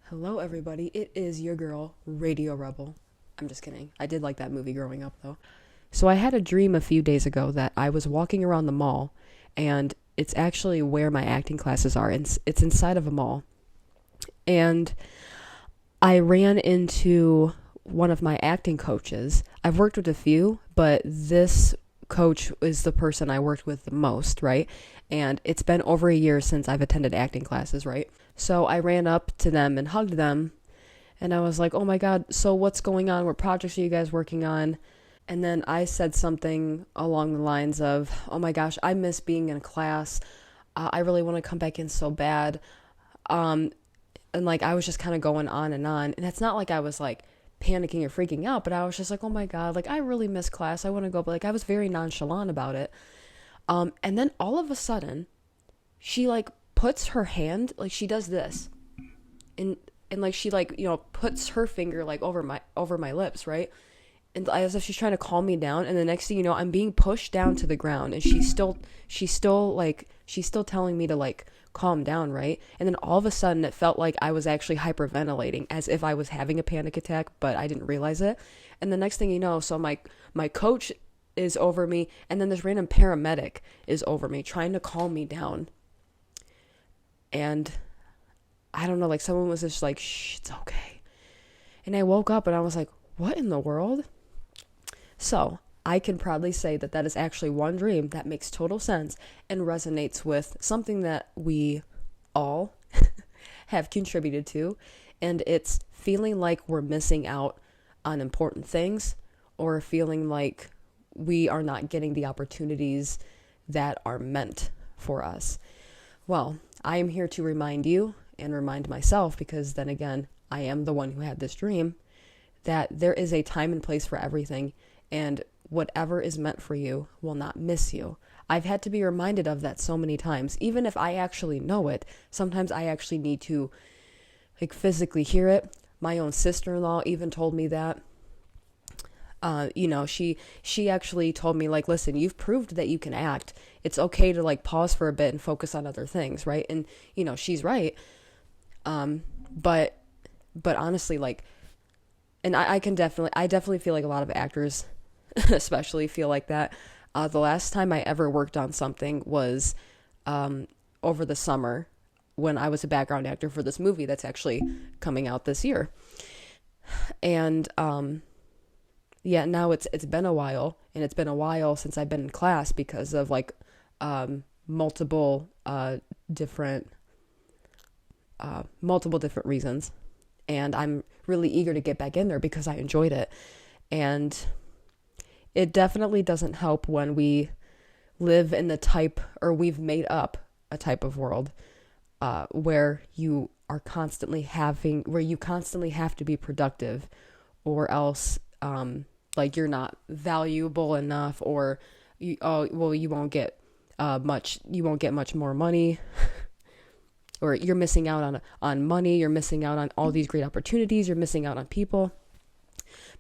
Hello, everybody. It is your girl, Radio Rebel. I'm just kidding. I did like that movie growing up, though. So, I had a dream a few days ago that I was walking around the mall, and it's actually where my acting classes are. It's inside of a mall. And I ran into one of my acting coaches. I've worked with a few, but this coach is the person I worked with the most, right? And it's been over a year since I've attended acting classes, right? So I ran up to them and hugged them, and I was like, oh my God, so what's going on? What projects are you guys working on? And then I said something along the lines of, oh my gosh, I miss being in class. I really want to come back in so bad. Um, and like, I was just kind of going on and on. And it's not like I was like panicking or freaking out, but I was just like, oh my God, like, I really miss class. I want to go. But like, I was very nonchalant about it. And then all of a sudden, she like puts her hand, like she does this. And like she like, puts her finger like over my lips, right? And as if she's trying to calm me down, and the next thing you know, I'm being pushed down to the ground, and she's still telling me to like calm down, right? And then all of a sudden it felt like I was actually hyperventilating, as if I was having a panic attack, but I didn't realize it. And the next thing you know, so my coach is over me, and then this random paramedic is over me trying to calm me down. And I don't know, like someone was just like, shh, it's okay. And I woke up and I was like, what in the world? So I can proudly say that that is actually one dream that makes total sense and resonates with something that we all have contributed to. And it's feeling like we're missing out on important things, or feeling like we are not getting the opportunities that are meant for us. Well, I am here to remind you and remind myself, because then again, I am the one who had this dream, that there is a time and place for everything, and whatever is meant for you will not miss you. I've had to be reminded of that so many times. Even if I actually know it, sometimes I actually need to like physically hear it. My own sister-in-law even told me that. She actually told me, like, listen, you've proved that you can act. It's okay to like pause for a bit and focus on other things, right? And she's right. But honestly, like, and I definitely feel like a lot of actors especially feel like that. The last time I ever worked on something was over the summer, when I was a background actor for this movie that's actually coming out this year. And yeah, now it's been a while, and it's been a while since I've been in class because of like multiple different multiple different reasons. And I'm really eager to get back in there because I enjoyed it. And it definitely doesn't help when we live in the type, or we've made up a type of world where you constantly have to be productive, or else like you're not valuable enough, or you won't get much more money, or you're missing out on money, you're missing out on all these great opportunities, you're missing out on people.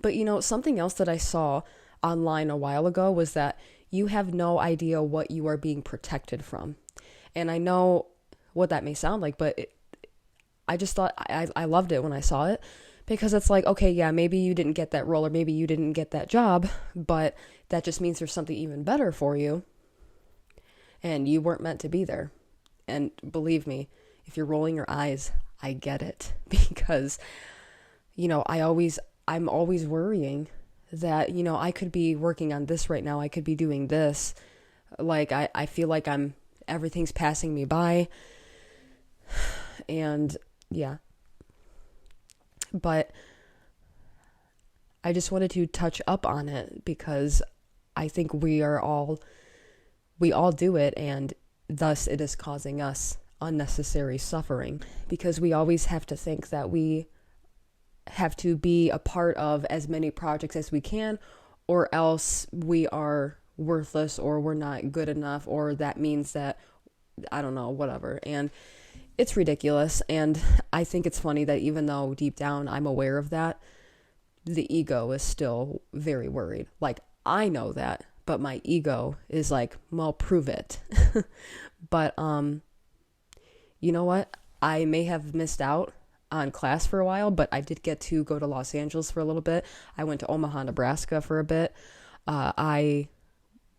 But something else that I saw online a while ago was that you have no idea what you are being protected from. And I know what that may sound like, but I just thought I loved it when I saw it, because it's like, okay, yeah, maybe you didn't get that role, or maybe you didn't get that job, but that just means there's something even better for you, and you weren't meant to be there. And believe me, if you're rolling your eyes, I get it, because I'm always worrying that I could be working on this right now, I could be doing this, like I feel like everything's passing me by. And yeah, but I just wanted to touch up on it, because I think we all do it, and thus it is causing us unnecessary suffering, because we always have to think that we have to be a part of as many projects as we can, or else we are worthless, or we're not good enough, or that means that, I don't know, whatever. And it's ridiculous. And I think it's funny that even though deep down I'm aware of that, the ego is still very worried. Like, I know that, but my ego is like, well, prove it. But you know what? I may have missed out on class for a while, but I did get to go to Los Angeles for a little bit. I went to Omaha, Nebraska for a bit. I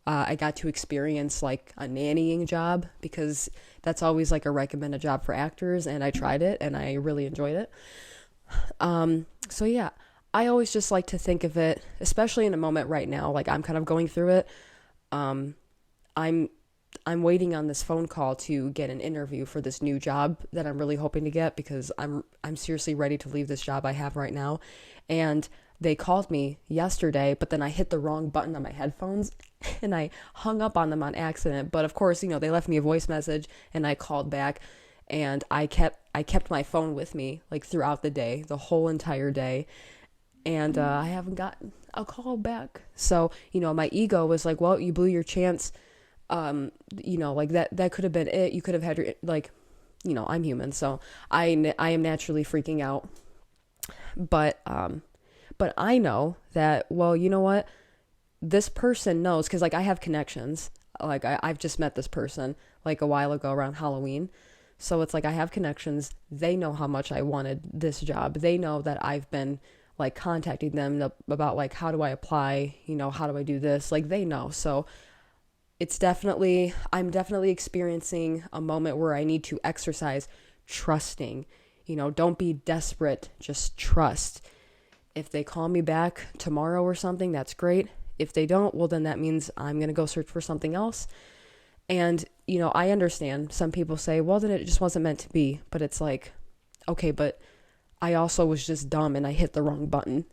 got to experience like a nannying job because that's always like a recommended job for actors, and I tried it and I really enjoyed it. So yeah, I always just like to think of it, especially in a moment right now, like I'm kind of going through it. Um, I'm I'm waiting on this phone call to get an interview for this new job that I'm really hoping to get because I'm seriously ready to leave this job I have right now. And they called me yesterday, but then I hit the wrong button on my headphones and I hung up on them on accident. But of course, they left me a voice message and I called back, and I kept my phone with me like throughout the day, the whole entire day. And I haven't gotten a call back. So, my ego was like, well, you blew your chance. Like that could have been it. You could have had your, like, I'm human. So I am naturally freaking out. But I know that, well, you know what? This person knows, because, like, I have connections. Like, I've just met this person, like, a while ago around Halloween. So it's like I have connections. They know how much I wanted this job. They know that I've been, like, contacting them about, like, how do I apply? How do I do this? Like, they know. So I'm definitely experiencing a moment where I need to exercise trusting. Don't be desperate. Just trust. If they call me back tomorrow or something, that's great. If they don't, well, then that means I'm going to go search for something else. And, I understand some people say, well, then it just wasn't meant to be. But it's like, okay, but I also was just dumb and I hit the wrong button.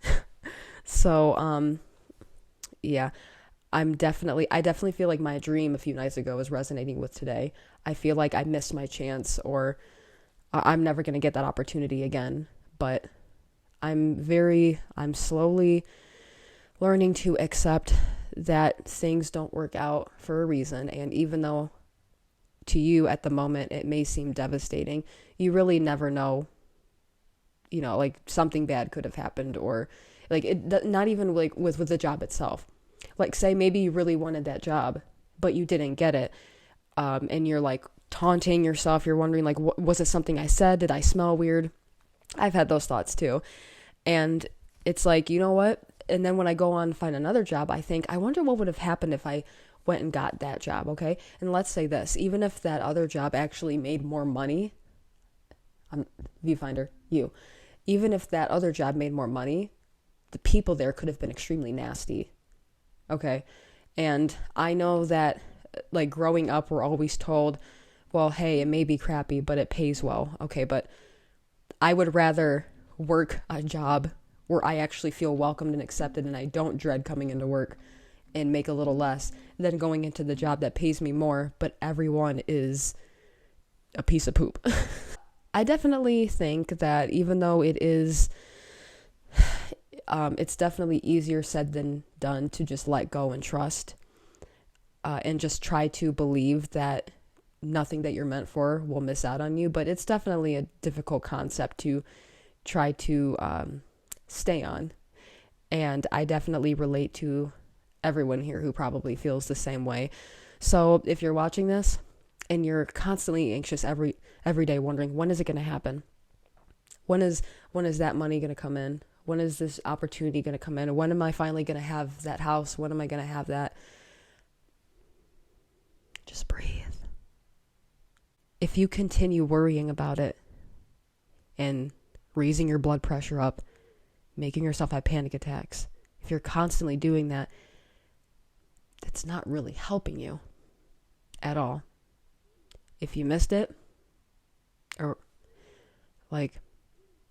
So, yeah, I definitely feel like my dream a few nights ago is resonating with today. I feel like I missed my chance, or I'm never going to get that opportunity again. But I'm slowly learning to accept that things don't work out for a reason. And even though to you at the moment it may seem devastating, you really never know, like something bad could have happened, or like it, not even like with the job itself. Like, say maybe you really wanted that job, but you didn't get it. And you're like taunting yourself. You're wondering, like, was it something I said? Did I smell weird? I've had those thoughts too. And it's like, you know what? And then when I go on and find another job, I think, I wonder what would have happened if I went and got that job, okay? And let's say this, even if that other job actually made more money, viewfinder, even if that other job made more money, the people there could have been extremely nasty, okay? And I know that, like, growing up, we're always told, well, hey, it may be crappy, but it pays well, okay? But I would rather work a job where I actually feel welcomed and accepted and I don't dread coming into work and make a little less than going into the job that pays me more, but everyone is a piece of poop. I definitely think that even though it's definitely easier said than done to just let go and trust, and just try to believe that nothing that you're meant for will miss out on you. But it's definitely a difficult concept to try to stay on. And I definitely relate to everyone here who probably feels the same way. So if you're watching this and you're constantly anxious every day wondering, when is it going to happen? When is that money going to come in? When is this opportunity going to come in? When am I finally going to have that house? When am I going to have that? Just breathe. If you continue worrying about it and raising your blood pressure up, making yourself have panic attacks, if you're constantly doing that, that's not really helping you at all. If you missed it, or like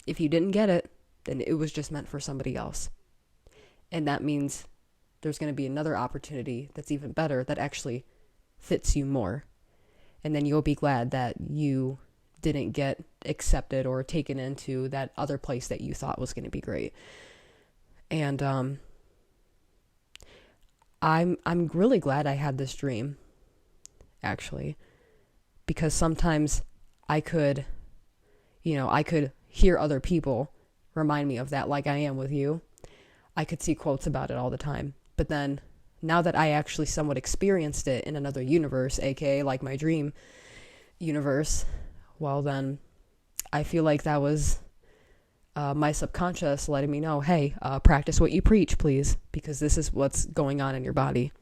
if you didn't get it, then it was just meant for somebody else. And that means there's going to be another opportunity that's even better, that actually fits you more. And then you'll be glad that you didn't get accepted or taken into that other place that you thought was going to be great. And I'm really glad I had this dream, actually, because sometimes I could hear other people remind me of that, like I am with you. I could see quotes about it all the time. But then now that I actually somewhat experienced it in another universe, aka like my dream universe, well then I feel like that was my subconscious letting me know, hey, practice what you preach, please, because this is what's going on in your body.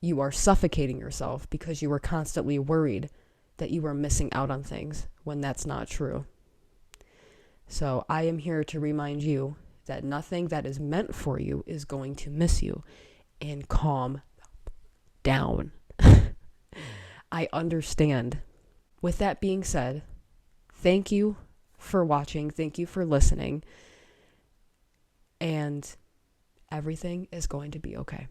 You are suffocating yourself because you are constantly worried that you are missing out on things when that's not true. So I am here to remind you that nothing that is meant for you is going to miss you, and calm down. I understand. With that being said, thank you for watching. Thank you for listening. And everything is going to be okay.